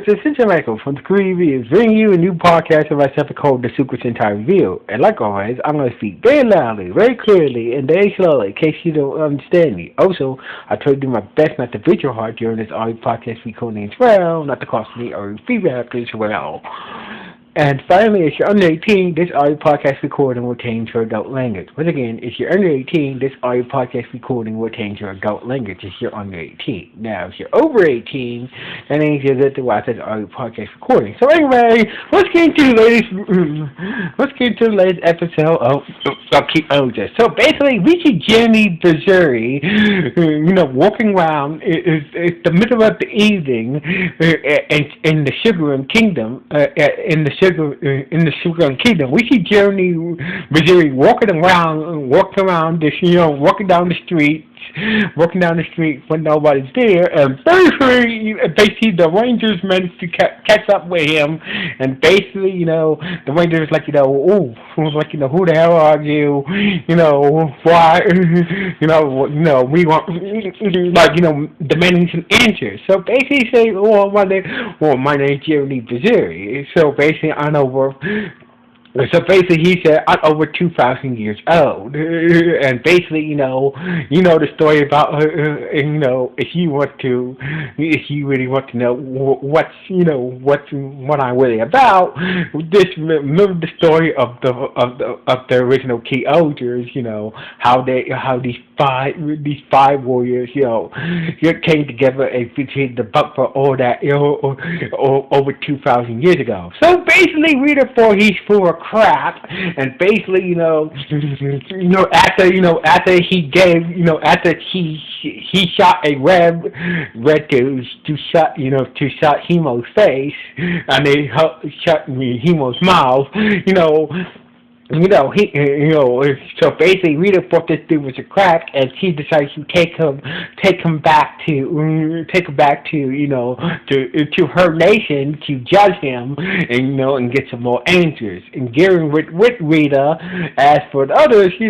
this is Michael from the Korean Reviews, bringing you a new podcast of myself called the Super Sentai Review. And like always, I'm going to speak very loudly, very clearly, and very slowly in case you don't understand me. Also, I try to do my best not to beat your heart during this audio podcast recording as well, not to cost me or feedback as well. And finally, if you're under 18, this audio podcast recording will change your adult language. Once again, if you're under 18, this audio podcast recording will change your adult language if you're under 18. Now, if you're over 18, that means you're good to watch this audio podcast recording. So anyway, let's get into the latest episode of King-Ohger. So basically, we see Jeramie Brasileri, walking around. It's the middle of the evening in the Sugar Kingdom, in the Sugar Kingdom. We see Jeramie Brasileri walking down the street when nobody's there, and basically the Rangers managed to catch up with him, and basically, the Rangers who the hell are you? Why? We want, demanding some answers. So basically, say, my name is Jeramie Brasileri. So basically, So basically, he said, I'm over 2,000 years old, and basically, the story about her, if you really want to know what I'm really about, remember the story of the original King-Ohgers, how these five warriors, came together and became the buck for all that, over 2,000 years ago. So basically, reader 4, he's full of crap, and basically, after he shot a red to shut Hemo's face, and they shut Hemo's mouth, so basically, Rita thought this dude was a crack, and she decided to take him back to her nation to judge him, and get some more answers. And Garen with Rita, as for the others, they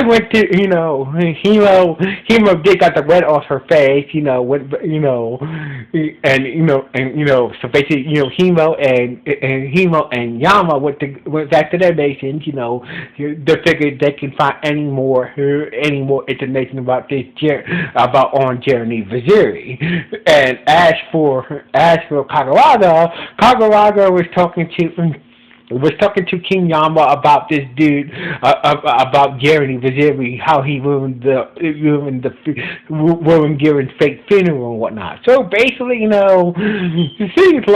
went to, Hemo did got the red off her face, so basically, Hemo and Yama went back to their nations, they figured they can find any more information about Jeramie Brasileri. And as for Kaguraga was talking to King Yama about this dude, about Jeramie Brasileri, how he ruined Garen's fake funeral and whatnot. So basically, it seems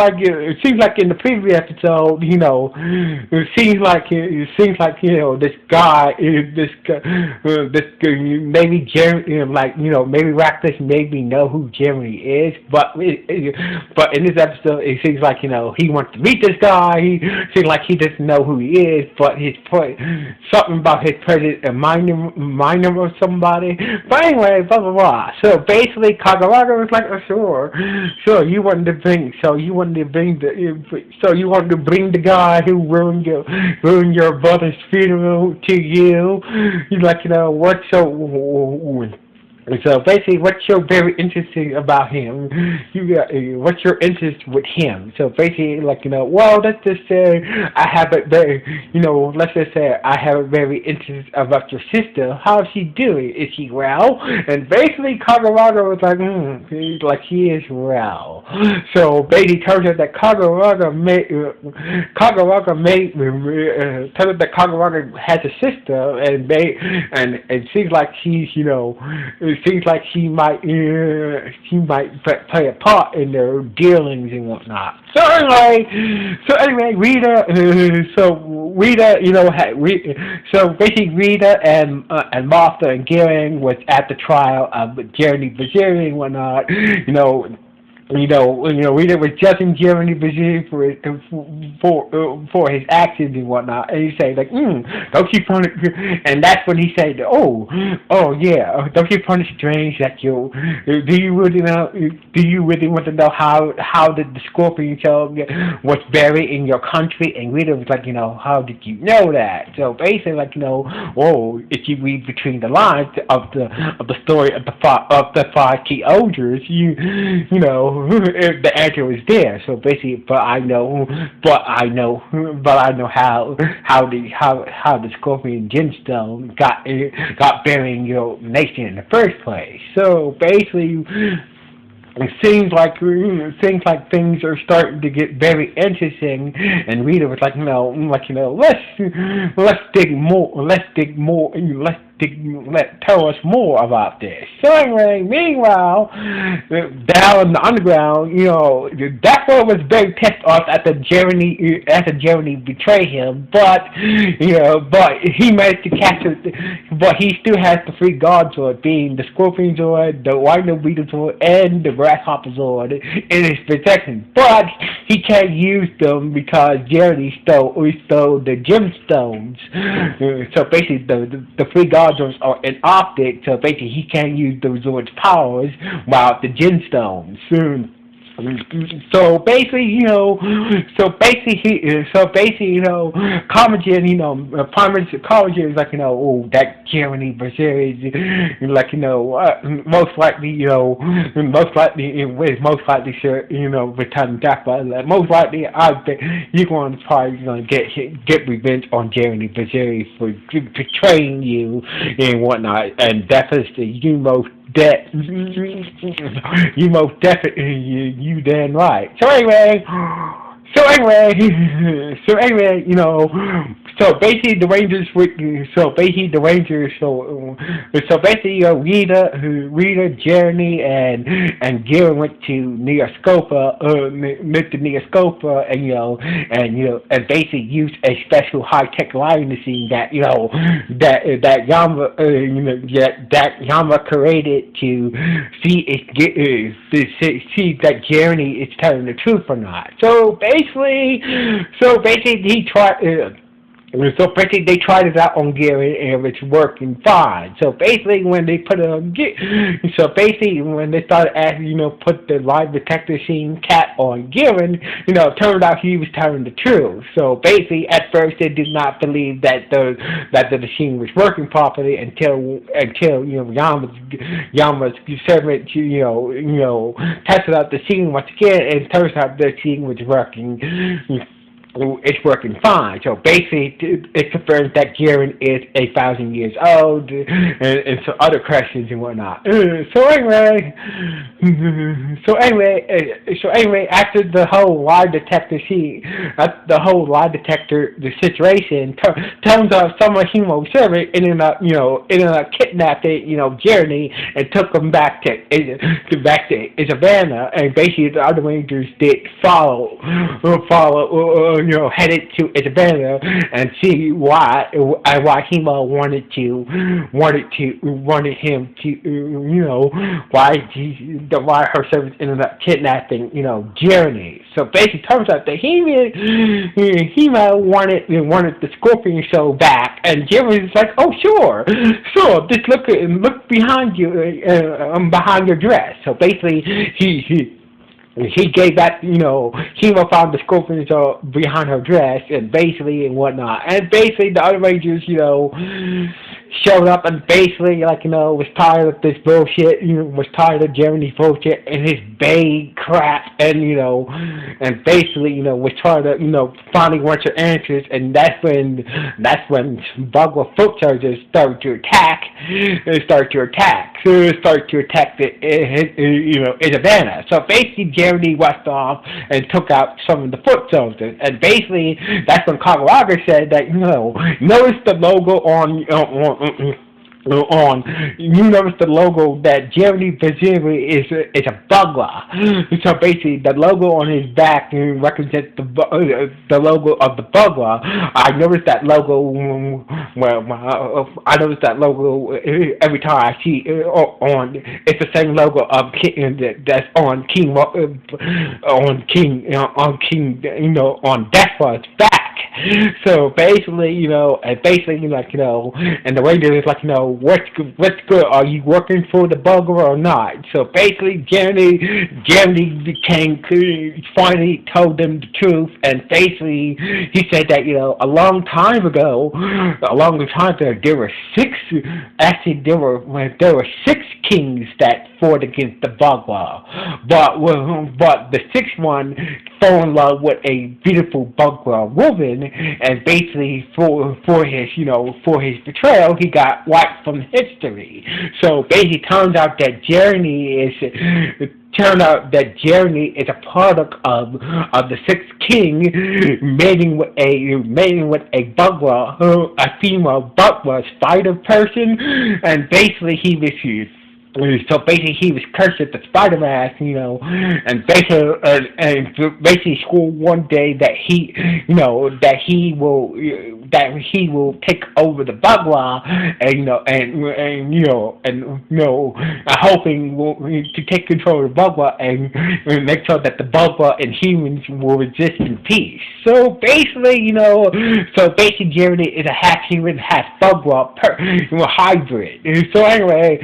like in the previous episode, it seems like this guy, maybe Jeramie, maybe Rakdos maybe know who Jeramie is, but in this episode, it seems like he wants to meet this guy. He seems like he doesn't know who he is, but something about his presence remind him of somebody. But anyway, blah blah blah. So basically, Kaguraga was like, sure, you wanted to bring the guy who ruined your brother's funeral to you. You're like, what? So basically, what's so very interesting about him? What's your interest with him? So basically, well, let's just say I have a very, interest about your sister. How's she doing? Is she well? And basically, Kaguraga was like, he is well. So basically, turns out that Kaguraga has a sister, and it seems like she might play a part in their dealings and whatnot. So anyway, Rita, so basically Rita and Morpher and Garen was at the trial of Jeramie Brasileri and whatnot. Rita was judging Jeramie Brasileri for his actions and whatnot, and he said don't you find it? And that's when he said, oh yeah, don't you find it strange that do you really want to know how the scorpion tail was buried in your country? And Rita was like, how did you know that? So basically, if you read between the lines of the story of the five King-Ohgers, the answer is there. So basically, but I know how the Scorpion Gemstone got buried in your nation in the first place. So basically, it seems like things are starting to get very interesting, and Rita was like, let's dig more, tell us more about this. So anyway, meanwhile, down in the underground, Daffo was very pissed off after Jeramie betrayed him, but he managed to catch it, but he still has the three God Zord, being the Scorpion Zord, the Rhino Beetle Zord, and the Grasshopper Zord in his protection, but he can't use them because Jeramie stole the gemstones. So basically, the three God Zords are in optic, so basically he can't use the Zord's powers without the gemstones. So basically, Commagin, Commagin is like, that Jeramie Brasileri, most likely, sure, return back, but most likely, I bet you're probably going to get revenge on Jeramie Brasileri for betraying you and whatnot, and definitely, you most definitely, you damn right. So basically the Rangers, Rita, Jeramie, and Gil went to Neoscopa, and basically used a special high-tech lighting machine that Yama created to see that Jeramie is telling the truth or not. So basically, he tried. So basically, they tried it out on Gary, and it's working fine. So basically, when they put it on, when they started asking, put the lie detector machine cat on Gary, turned out he was telling the truth. So basically, at first, they did not believe that the machine was working properly until Yama's servant, tested out the machine once again, and it turns out the machine was working. It's working fine. So basically, it confirms that Jiren is 1,000 years old, and some other questions and whatnot. So anyway, after the whole lie detector, the situation turns out some of Himo's servant ended up kidnapping, Jeramie and took him back to Isabella, and basically the other Rangers did follow. Headed to Isabella and see why Himo wanted him to, why her servants ended up kidnapping, Jeramie. So basically, it turns out that Himo wanted the Scorpion show back, and Jeramie is like, oh sure, just look behind you, behind your dress. So basically, he gave that, Himo found the Scorpion behind her dress and whatnot. And basically the other Rangers, showed up and basically, was tired of this bullshit, was tired of Jeramie's bullshit and his vague crap, and basically, was trying to, finally want your answers, and that's when Bugler foot soldiers started to attack Isabella. So basically, Jeramie rushed off and took out some of the foot soldiers, and basically, that's when Kumonos said that, notice the logo you notice the logo that Jeramie Brasileri is a bugler. So basically, the logo on his back represents the logo of the bugler. I noticed that logo. I noticed that logo every time I see on. It's the same logo of that's on King on Death's back. So basically, and the Rangers is like, what's good? Are you working for the bugger or not? So basically, Jeramie finally told them the truth, and basically, he said that, a long time ago, there were 6 kings that fought against the Bagua. But the sixth one fell in love with a beautiful Bagua woman, and basically for his betrayal, he got wiped from history. So basically, turns out that Jeramie is a product of the sixth king mating with a Bagua, a female Bagua spider person, and basically he refused. So basically, he was cursed at the Spider-Man, and basically swore one day that he will take over the Bagua, hoping to take control of the Bagua and make sure that the Bagua and humans will exist in peace. So basically, Jeramie is a half human, half Bagua hybrid. So anyway,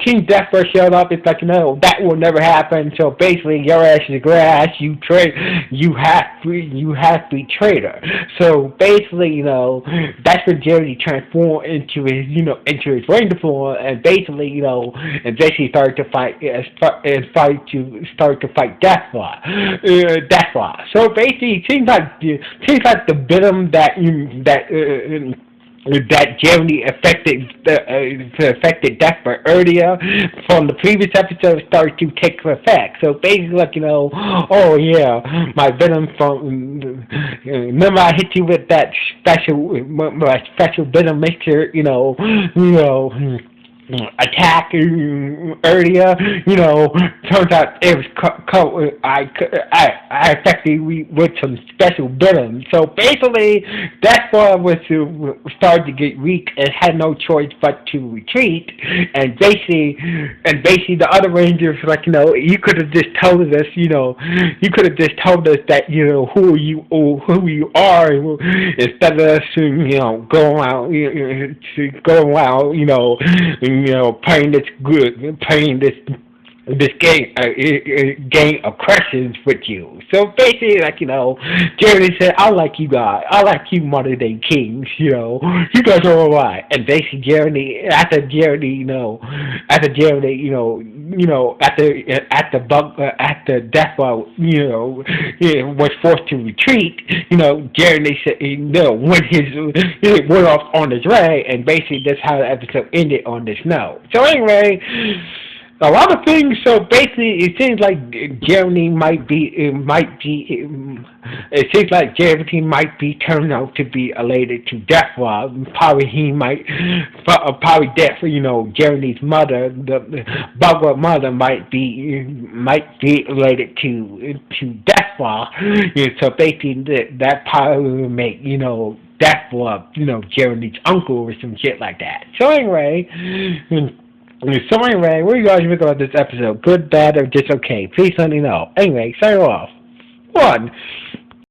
King Deathbird showed up. It's like, that will never happen. So basically, your ass is grass. You have to be traitor. So basically, that's when Jeramie transformed into his ranger form, and basically started to fight Deathfly. So basically, it seems like the venom that Jeramie affected Deathbird earlier from the previous episode started to take effect. So basically, oh yeah, my venom from remember I hit you with that special venom mixture, attack earlier, turns out it was I affected with some special venom. So basically, that's why I was started to get weak and had no choice but to retreat. And basically the other Rangers were like, you could have just told us, that who you are, instead of us, going out, playing this game of questions with you. So basically, Jeramie said, I like you guys. I like you modern day kings, you guys are alright. And basically after Deathblow, was forced to retreat, Jeramie said, went off on his way, and basically that's how the episode ended on this note. So anyway, a lot of things. So basically, it seems like Jeramie might be turned out to be related to Deathblow. Probably Jeramie's mother, the Bagua mother, might be related to Deathblow. So basically, that probably would make Deathblow, Jeramie's uncle or some shit like that. So anyway, what do you guys think about this episode? Good, bad, or just okay? Please let me know. Anyway, sign off. 1.